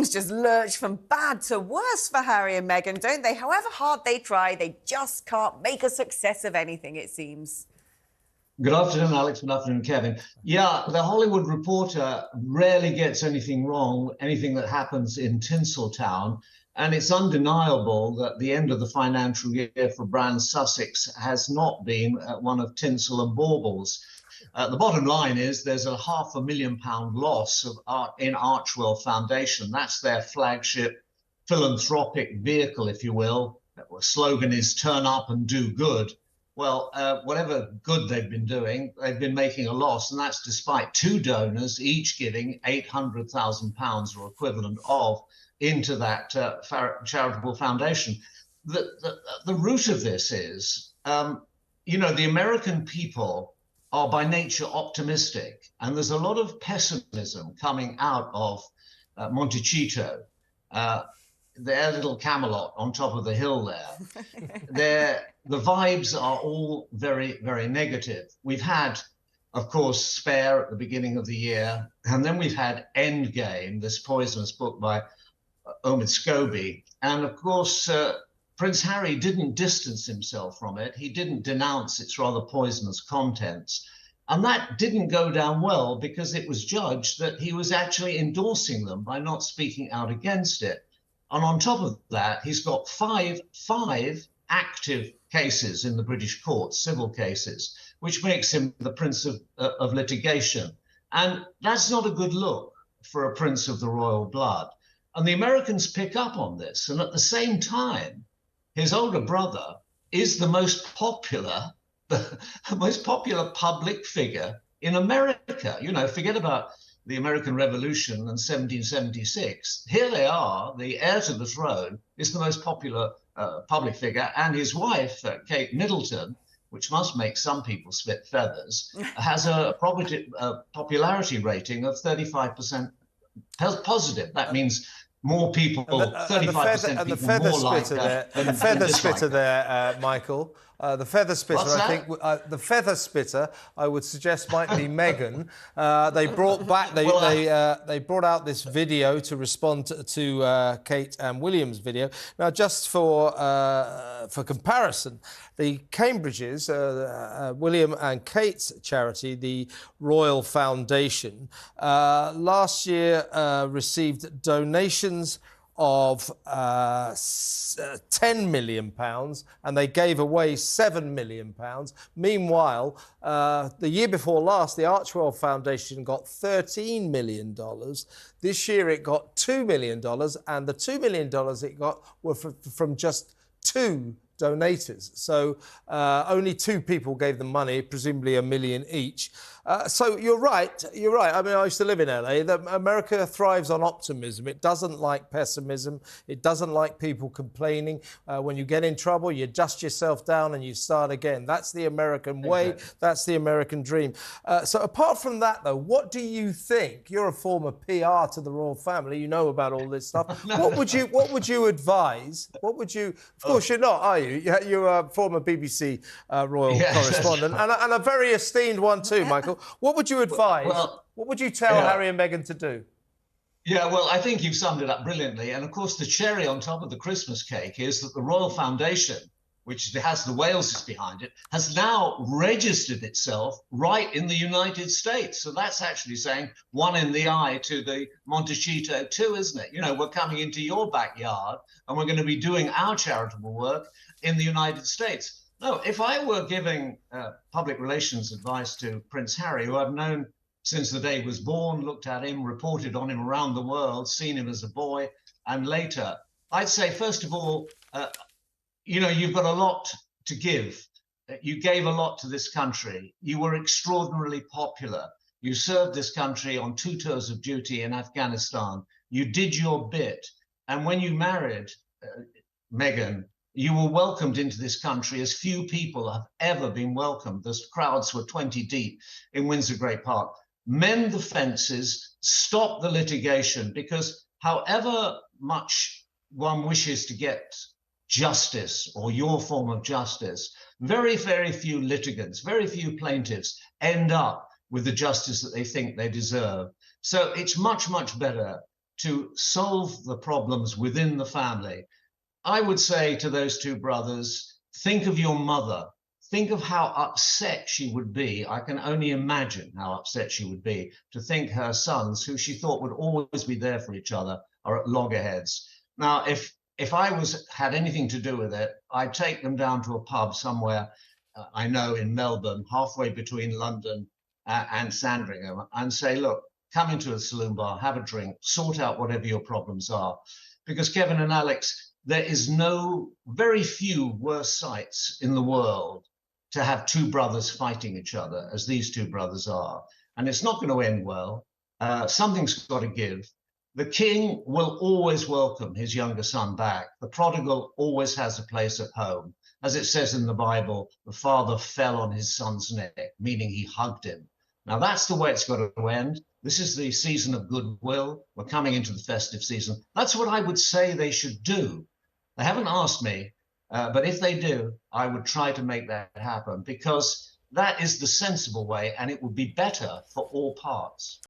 Things just lurch from bad to worse for Harry and Meghan, don't they? However hard they try, they just can't make a success of anything, it seems. Good afternoon, Alex. Good afternoon, Kevin. Yeah, the Hollywood Reporter rarely gets anything wrong, anything that happens in Tinseltown. And it's undeniable that the end of the financial year for brand Sussex has not been one of tinsel and baubles. The bottom line is there's a £500,000 loss in Archwell Foundation. That's their flagship philanthropic vehicle, if you will. The slogan is turn up and do good. Well, whatever good they've been doing, they've been making a loss, and that's despite two donors each giving £800,000 or equivalent of into that charitable foundation. The root of this is, the American people are by nature optimistic, and there's a lot of pessimism coming out of Montecito, their little Camelot on top of the hill there. The vibes are all very, very negative. We've had, of course, Spare at the beginning of the year, and then we've had Endgame, this poisonous book by Omid Scobie. And of course, Prince Harry didn't distance himself from it. He didn't denounce its rather poisonous contents. And that didn't go down well because it was judged that he was actually endorsing them by not speaking out against it. And on top of that, he's got five active cases in the British courts, civil cases, which makes him the prince of litigation. And that's not a good look for a prince of the royal blood. And the Americans pick up on this. And at the same time, his older brother is the most popular public figure in America. Forget about the American Revolution and 1776. Here they are, the heir to the throne is the most popular public figure, and his wife, Kate Middleton, which must make some people spit feathers, has a popularity rating of 35% positive. That means more people, 35% people more like her. The feather spitter there, Michael. The feather spitter, What's I think, the feather spitter, I would suggest might be Meghan. They brought out this video to respond to Kate and William's video. Now, just for comparison, the Cambridges, William and Kate's charity, the Royal Foundation, last year received donations of £10 million, and they gave away £7 million. Meanwhile, the year before last, the Archwell Foundation got $13 million. This year it got $2 million, and the $2 million it got were from just two donators. So only two people gave them money, presumably $1 million each. So you're right. I mean, I used to live in LA. America thrives on optimism. It doesn't like pessimism. It doesn't like people complaining. When you get in trouble, you dust yourself down and you start again. That's the American way. Exactly. That's the American dream. So apart from that, though, what do you think? You're a former PR to the royal family. You know about all this stuff. No. What would you advise? What would you? Of course, you're not, are you? You're a former BBC royal correspondent and a very esteemed one too, Michael. What would you advise? What would you tell Harry and Meghan to do? Yeah, well, I think you've summed it up brilliantly. And of course, the cherry on top of the Christmas cake is that the Royal Foundation, which has the Waleses behind it, has now registered itself right in the United States. So that's actually saying one in the eye to the Montecito too, isn't it? We're coming into your backyard and we're going to be doing our charitable work in the United States. No, if I were giving public relations advice to Prince Harry, who I've known since the day he was born, looked at him, reported on him around the world, seen him as a boy, and later, I'd say, first of all, you've got a lot to give. You gave a lot to this country. You were extraordinarily popular. You served this country on 2 tours of duty in Afghanistan. You did your bit. And when you married Meghan, you were welcomed into this country as few people have ever been welcomed. The crowds were 20 deep in Windsor Great Park. Mend the fences, stop the litigation, because however much one wishes to get justice or your form of justice, very, very few litigants, very few plaintiffs end up with the justice that they think they deserve. So it's much, much better to solve the problems within the family. I would say to those two brothers, think of your mother. Think of how upset she would be. I can only imagine how upset she would be to think her sons, who she thought would always be there for each other, are at loggerheads. Now, if I had anything to do with it, I'd take them down to a pub somewhere, I know in Melbourne, halfway between London and Sandringham, and say, look, come into a saloon bar, have a drink, sort out whatever your problems are. Because Kevin and Alex, there is very few worse sights in the world to have two brothers fighting each other as these two brothers are. And it's not going to end well. Something's got to give. The king will always welcome his younger son back. The prodigal always has a place at home. As it says in the Bible, the father fell on his son's neck, meaning he hugged him. Now that's the way it's got to end. This is the season of goodwill. We're coming into the festive season. That's what I would say they should do. They haven't asked me, but if they do, I would try to make that happen, because that is the sensible way and it would be better for all parts.